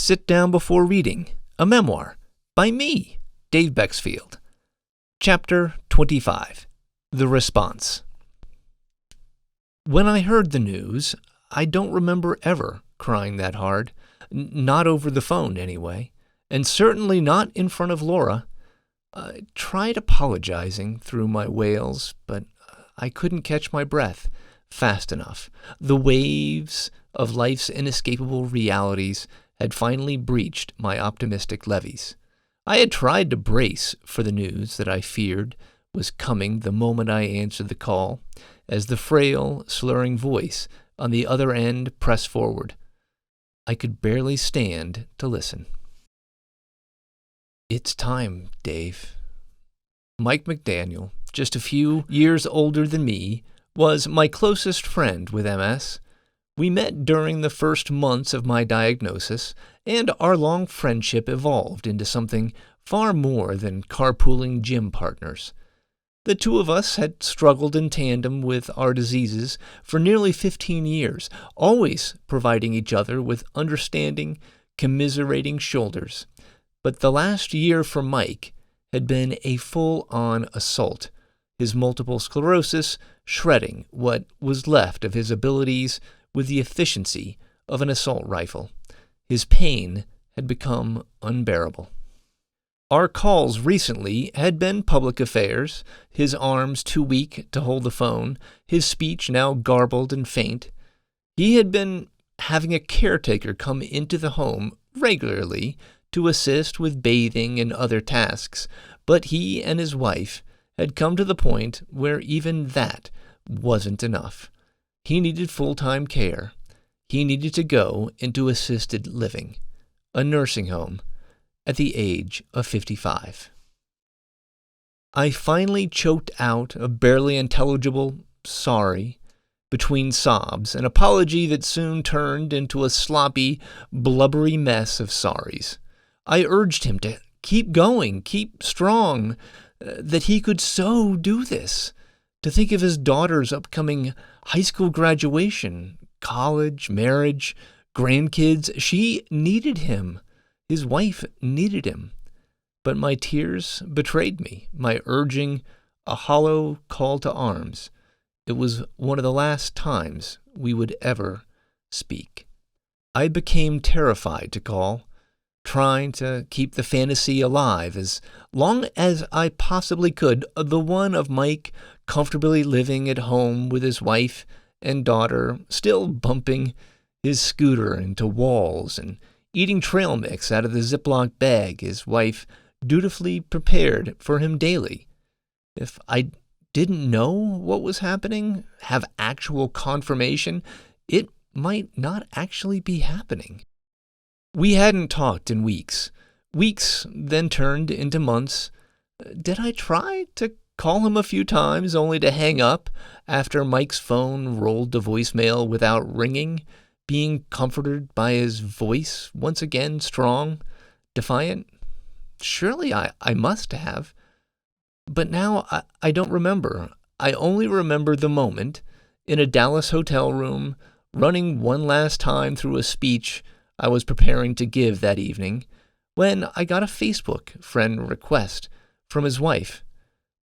Sit Down Before Reading, a memoir by me, Dave Bexfield. Chapter 25, The Response. When I heard the news, I don't remember ever crying that hard, not over the phone anyway, and certainly not in front of Laura. I tried apologizing through my wails, but I couldn't catch my breath fast enough. The waves of life's inescapable realities had finally breached my optimistic levees. I had tried to brace for the news that I feared was coming the moment I answered the call, as the frail, slurring voice on the other end pressed forward. I could barely stand to listen. It's time, Dave. Mike McDaniel, just a few years older than me, was my closest friend with MS. We met during the first months of my diagnosis, and our long friendship evolved into something far more than carpooling gym partners. The two of us had struggled in tandem with our diseases for nearly 15 years, always providing each other with understanding, commiserating shoulders. But the last year for Mike had been a full-on assault, his multiple sclerosis shredding what was left of his abilities with the efficiency of an assault rifle. His pain had become unbearable. Our calls recently had been public affairs, his arms too weak to hold the phone, his speech now garbled and faint. He had been having a caretaker come into the home regularly to assist with bathing and other tasks, but he and his wife had come to the point where even that wasn't enough. He needed full-time care. He needed to go into assisted living, a nursing home, at the age of 55. I finally choked out a barely intelligible sorry between sobs, an apology that soon turned into a sloppy, blubbery mess of sorries. I urged him to keep going, keep strong, that he could so do this, to think of his daughter's upcoming high school graduation, college, marriage, grandkids. She needed him. His wife needed him. But my tears betrayed me, my urging a hollow call to arms. It was one of the last times we would ever speak. I became terrified to call, trying to keep the fantasy alive as long as I possibly could, the one of Mike comfortably living at home with his wife and daughter, still bumping his scooter into walls and eating trail mix out of the Ziploc bag his wife dutifully prepared for him daily. If I didn't know what was happening, have actual confirmation, it might not actually be happening. We hadn't talked in weeks. Weeks then turned into months. Did I try to call him a few times only to hang up after Mike's phone rolled to voicemail without ringing, being comforted by his voice once again strong, defiant? Surely I must have. But now I don't remember. I only remember the moment in a Dallas hotel room, running one last time through a speech I was preparing to give that evening, when I got a Facebook friend request from his wife.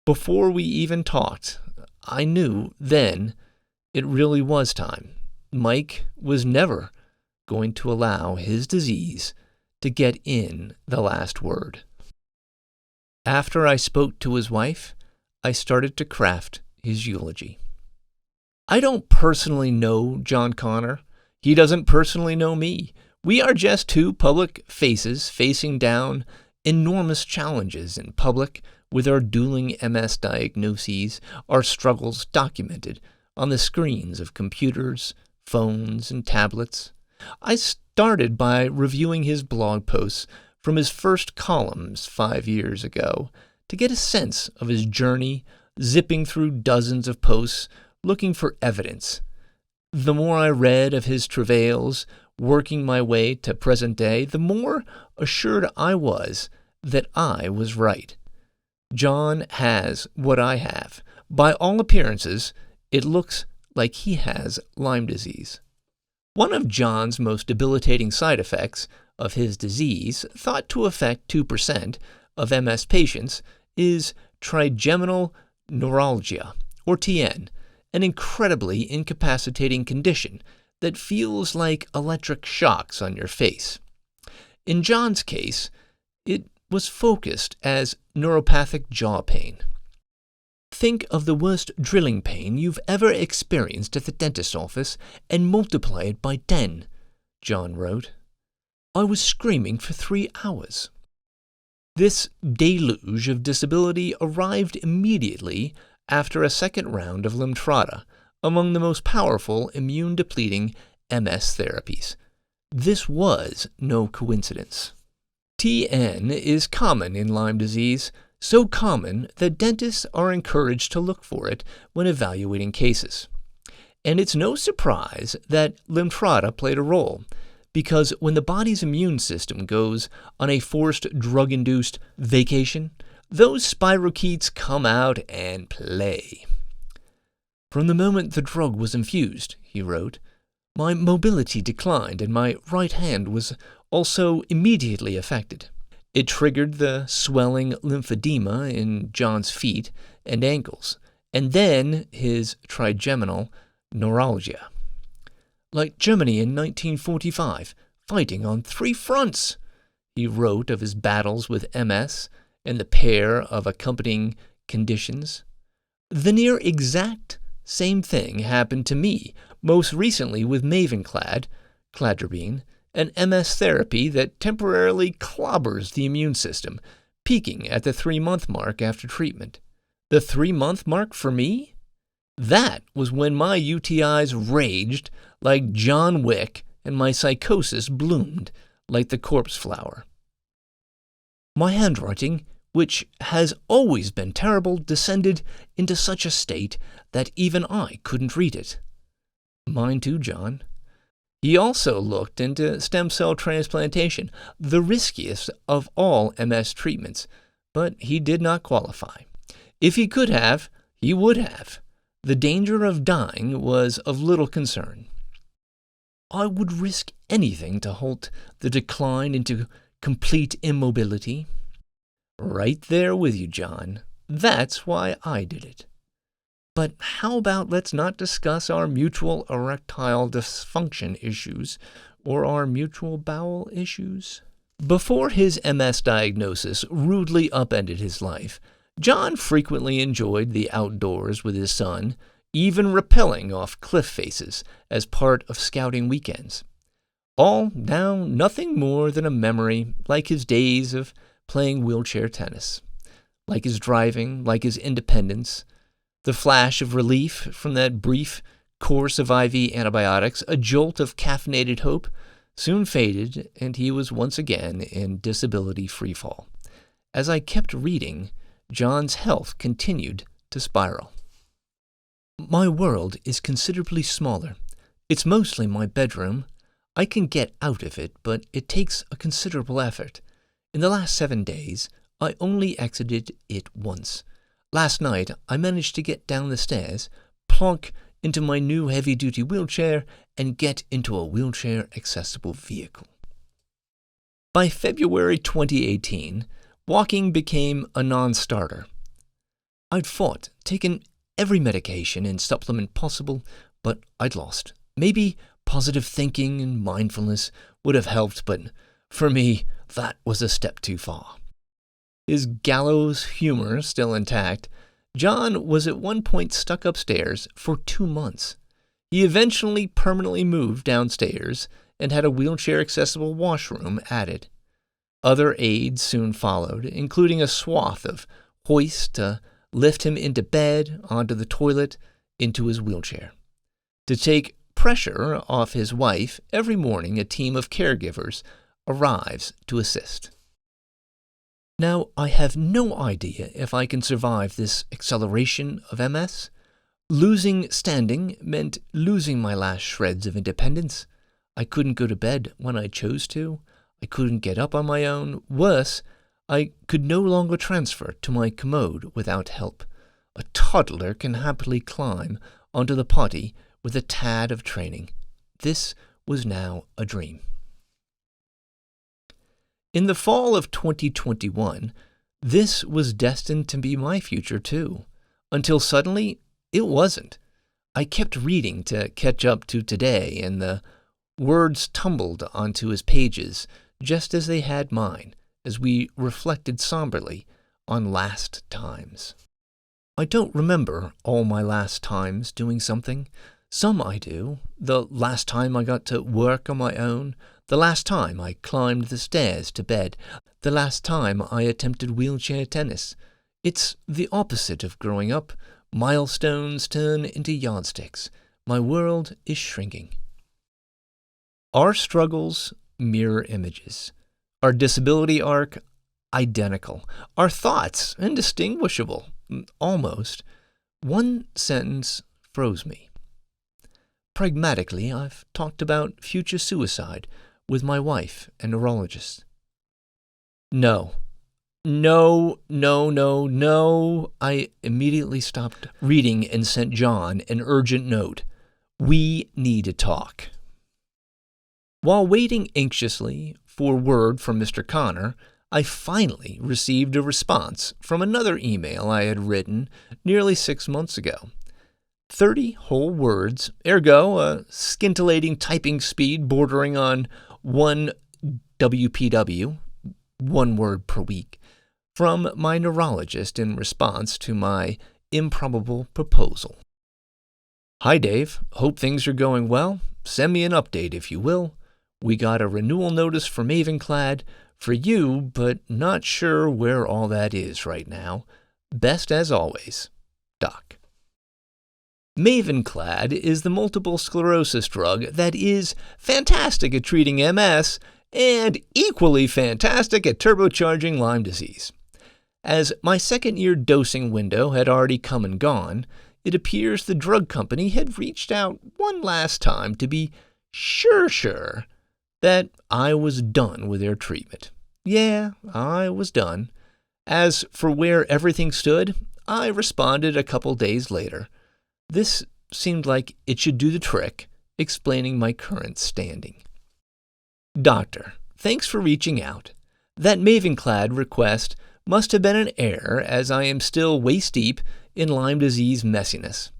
Before we even talked, I knew then it really was time. Mike was never going to allow his disease to get in the last word. After I spoke to his wife, I started to craft his eulogy. I don't personally know John Connor. He doesn't personally know me. We are just two public faces facing down enormous challenges in public with our dueling MS diagnoses, our struggles documented on the screens of computers, phones, and tablets. I started by reviewing his blog posts from his first columns 5 years ago to get a sense of his journey, zipping through dozens of posts looking for evidence. The more I read of his travails, working my way to present day, the more assured I was that I was right. John has what I have. By all appearances, it looks like he has Lyme disease. One of John's most debilitating side effects, of his disease, thought to affect 2% of MS patients, is trigeminal neuralgia, or TN, an incredibly incapacitating condition that feels like electric shocks on your face. In John's case, it was focused as neuropathic jaw pain. Think of the worst drilling pain you've ever experienced at the dentist's office and multiply it by 10, John wrote. I was screaming for 3 hours. This deluge of disability arrived immediately after a second round of Limtrada, among the most powerful immune-depleting MS therapies. This was no coincidence. TN is common in Lyme disease, so common that dentists are encouraged to look for it when evaluating cases. And it's no surprise that Limtrada played a role, because when the body's immune system goes on a forced drug-induced vacation, those spirochetes come out and play. From the moment the drug was infused, he wrote, my mobility declined and my right hand was also immediately affected. It triggered the swelling lymphedema in John's feet and ankles, and then his trigeminal neuralgia. Like Germany in 1945, fighting on 3 fronts, he wrote of his battles with MS and the pair of accompanying conditions. The near exact same thing happened to me, most recently with Mavenclad, cladribine, an MS therapy that temporarily clobbers the immune system, peaking at the 3-month mark after treatment. The 3-month mark for me? That was when my UTIs raged like John Wick and my psychosis bloomed like the corpse flower. My handwriting, which has always been terrible, descended into such a state that even I couldn't read it. Mine too, John. He also looked into stem cell transplantation, the riskiest of all MS treatments, but he did not qualify. If he could have, he would have. The danger of dying was of little concern. I would risk anything to halt the decline into complete immobility. Right there with you, John. That's why I did it. But how about let's not discuss our mutual erectile dysfunction issues or our mutual bowel issues? Before his MS diagnosis rudely upended his life, John frequently enjoyed the outdoors with his son, even rappelling off cliff faces as part of scouting weekends. All now nothing more than a memory, like his days of playing wheelchair tennis, like his driving, like his independence. The flash of relief from that brief course of IV antibiotics, a jolt of caffeinated hope, soon faded, and he was once again in disability freefall. As I kept reading, John's health continued to spiral. My world is considerably smaller. It's mostly my bedroom. I can get out of it, but it takes a considerable effort. In the last 7 days, I only exited it once. Last night, I managed to get down the stairs, plonk into my new heavy-duty wheelchair, and get into a wheelchair-accessible vehicle. By February 2018, walking became a non-starter. I'd fought, taken every medication and supplement possible, but I'd lost. Maybe positive thinking and mindfulness would have helped, but for me, that was a step too far. His gallows humor still intact, John was at one point stuck upstairs for 2 months. He eventually permanently moved downstairs and had a wheelchair-accessible washroom added. Other aids soon followed, including a swath of hoist to lift him into bed, onto the toilet, into his wheelchair. To take pressure off his wife, every morning a team of caregivers arrives to assist. Now, I have no idea if I can survive this acceleration of MS. Losing standing meant losing my last shreds of independence. I couldn't go to bed when I chose to. I couldn't get up on my own. Worse, I could no longer transfer to my commode without help. A toddler can happily climb onto the potty with a tad of training. This was now a dream. In the fall of 2021, this was destined to be my future too, until suddenly it wasn't. I kept reading to catch up to today, and the words tumbled onto his pages just as they had mine, as we reflected somberly on last times. I don't remember all my last times doing something. Some I do. The last time I got to work on my own, the last time I climbed the stairs to bed, the last time I attempted wheelchair tennis. It's the opposite of growing up. Milestones turn into yardsticks. My world is shrinking. Our struggles mirror images. Our disability arc, identical. Our thoughts, indistinguishable. Almost. One sentence froze me. Pragmatically, I've talked about future suicide with my wife and neurologist. No. I immediately stopped reading and sent John an urgent note. We need to talk. While waiting anxiously for word from Mr. Connor, I finally received a response from another email I had written nearly 6 months ago. 30 whole words, ergo a scintillating typing speed bordering on 1 WPW, 1 word per week, from my neurologist in response to my improbable proposal. Hi Dave, hope things are going well. Send me an update if you will. We got a renewal notice from Mavenclad for you, but not sure where all that is right now. Best as always, Doc. Mavenclad is the multiple sclerosis drug that is fantastic at treating MS and equally fantastic at turbocharging Lyme disease. As my second-year dosing window had already come and gone, it appears the drug company had reached out one last time to be sure that I was done with their treatment. Yeah, I was done. As for where everything stood, I responded a couple days later. This seemed like it should do the trick, explaining my current standing. Doctor, thanks for reaching out. That Mavenclad request must have been an error, as I am still waist-deep in Lyme disease messiness.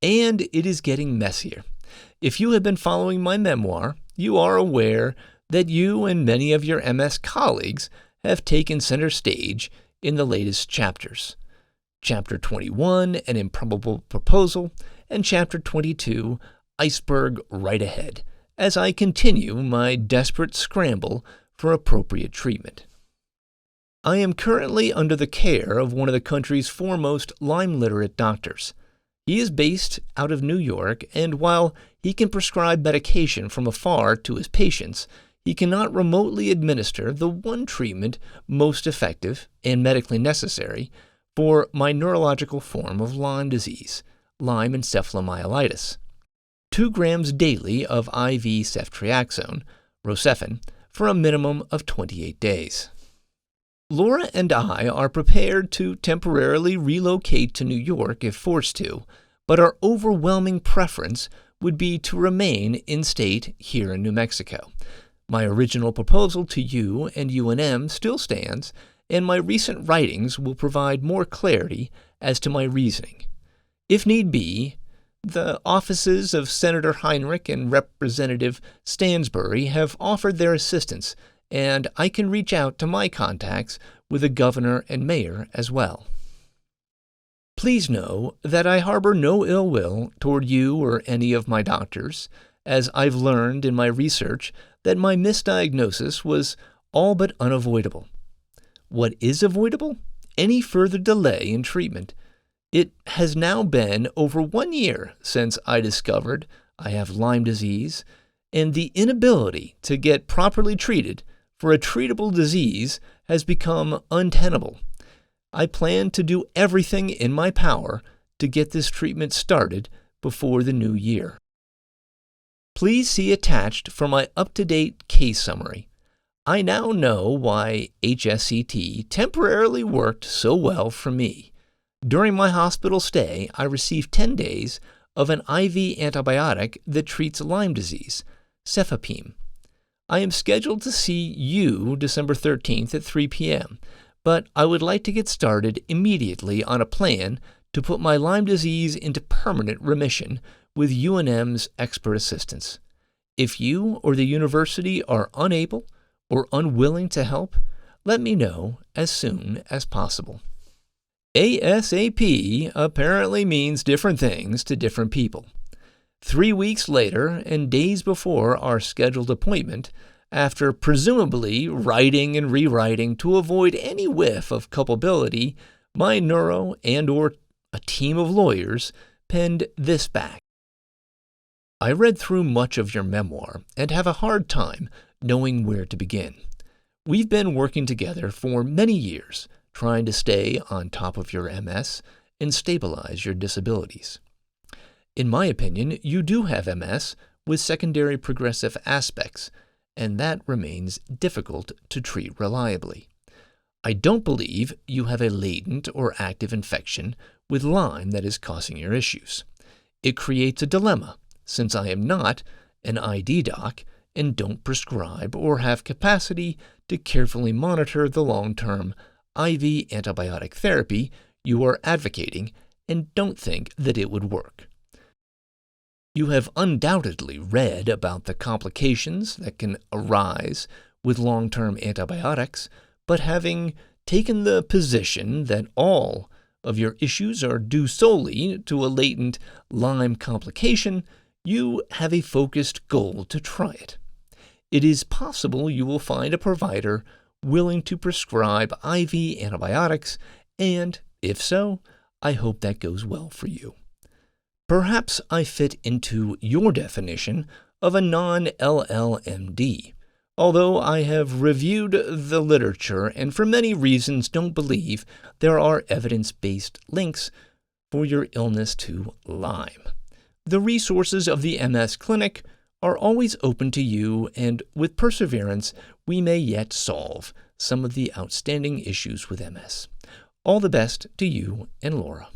And it is getting messier. If you have been following my memoir, you are aware that you and many of your MS colleagues have taken center stage in the latest chapters. Chapter 21, An Improbable Proposal, and Chapter 22, Iceberg Right Ahead, as I continue my desperate scramble for appropriate treatment. I am currently under the care of one of the country's foremost Lyme-literate doctors. He is based out of New York, and while he can prescribe medication from afar to his patients, he cannot remotely administer the one treatment most effective and medically necessary for my neurological form of Lyme disease, Lyme encephalomyelitis. 2 grams daily of IV ceftriaxone, Rocephin, for a minimum of 28 days. Laura and I are prepared to temporarily relocate to New York if forced to, but our overwhelming preference would be to remain in-state here in New Mexico. My original proposal to you and UNM still stands, and my recent writings will provide more clarity as to my reasoning. If need be, the offices of Senator Heinrich and Representative Stansbury have offered their assistance, and I can reach out to my contacts with the governor and mayor as well. Please know that I harbor no ill will toward you or any of my doctors, as I've learned in my research that my misdiagnosis was all but unavoidable. What is avoidable? Any further delay in treatment. It has now been over 1 year since I discovered I have Lyme disease, and the inability to get properly treated for a treatable disease has become untenable. I plan to do everything in my power to get this treatment started before the new year. Please see attached for my up-to-date case summary. I now know why HSCT temporarily worked so well for me. During my hospital stay, I received 10 days of an IV antibiotic that treats Lyme disease, cefepime. I am scheduled to see you December 13th at 3 p.m., but I would like to get started immediately on a plan to put my Lyme disease into permanent remission with UNM's expert assistance. If you or the university are unable or unwilling to help, let me know as soon as possible. ASAP apparently means different things to different people. 3 weeks later, and days before our scheduled appointment, after presumably writing and rewriting to avoid any whiff of culpability, my neuro and/or a team of lawyers penned this back. I read through much of your memoir and have a hard time knowing where to begin. We've been working together for many years, trying to stay on top of your MS and stabilize your disabilities. In my opinion, you do have MS with secondary progressive aspects, and that remains difficult to treat reliably. I don't believe you have a latent or active infection with Lyme that is causing your issues. It creates a dilemma, since I am not an ID doc and don't prescribe or have capacity to carefully monitor the long-term IV antibiotic therapy you are advocating and don't think that it would work. You have undoubtedly read about the complications that can arise with long-term antibiotics, but having taken the position that all of your issues are due solely to a latent Lyme complication, you have a focused goal to try it. It is possible you will find a provider willing to prescribe IV antibiotics, and if so, I hope that goes well for you. Perhaps I fit into your definition of a non-LLMD, although I have reviewed the literature and for many reasons don't believe there are evidence-based links for your illness to Lyme. The resources of the MS Clinic are always open to you, and with perseverance, we may yet solve some of the outstanding issues with MS. All the best to you and Laura.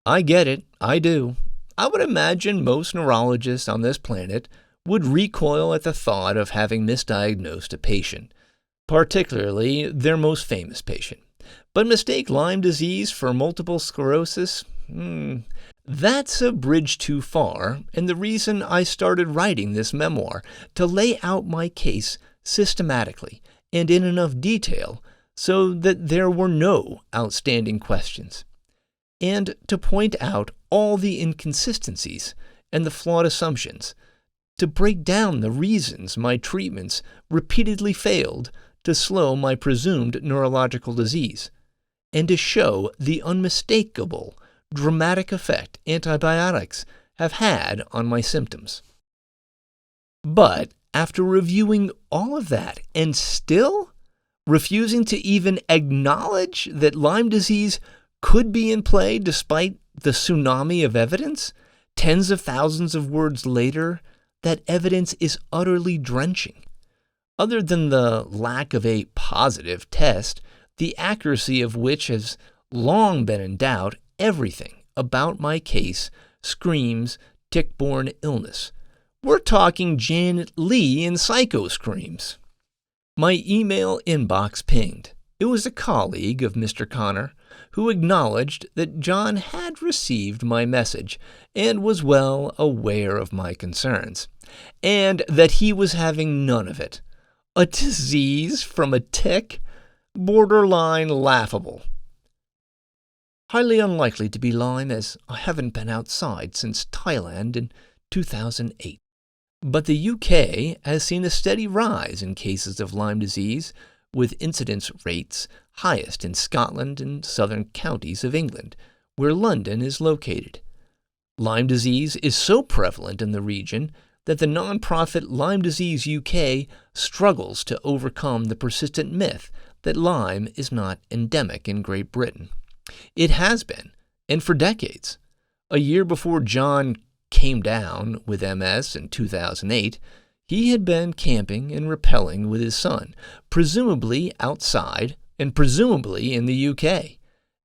I get it, I do. I would imagine most neurologists on this planet would recoil at the thought of having misdiagnosed a patient, particularly their most famous patient. But mistake Lyme disease for multiple sclerosis? That's a bridge too far, and the reason I started writing this memoir, to lay out my case systematically and in enough detail so that there were no outstanding questions, and to point out all the inconsistencies and the flawed assumptions, to break down the reasons my treatments repeatedly failed to slow my presumed neurological disease, and to show the unmistakable dramatic effect antibiotics have had on my symptoms. But after reviewing all of that and still refusing to even acknowledge that Lyme disease could be in play despite the tsunami of evidence, tens of thousands of words later, that evidence is utterly drenching. Other than the lack of a positive test, the accuracy of which has long been in doubt, everything about my case screams tick-borne illness. We're talking Janet Leigh in Psycho screams. My email inbox pinged. It was a colleague of Mr. Connor who acknowledged that John had received my message and was well aware of my concerns, and that he was having none of it. A disease from a tick? Borderline laughable. Highly unlikely to be Lyme, as I haven't been outside since Thailand in 2008. But the UK has seen a steady rise in cases of Lyme disease, with incidence rates highest in Scotland and southern counties of England, where London is located. Lyme disease is so prevalent in the region that the non-profit Lyme Disease UK struggles to overcome the persistent myth that Lyme is not endemic in Great Britain. It has been, and for decades. A year before John came down with MS in 2008, he had been camping and rappelling with his son, presumably outside and presumably in the UK.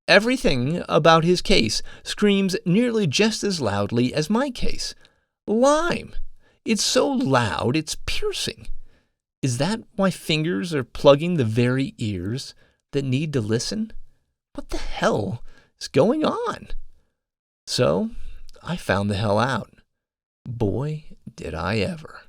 Everything about his case screams nearly just as loudly as my case. Lyme! It's so loud, it's piercing. Is that why fingers are plugging the very ears that need to listen? What the hell is going on? So I found the hell out. Boy, did I ever.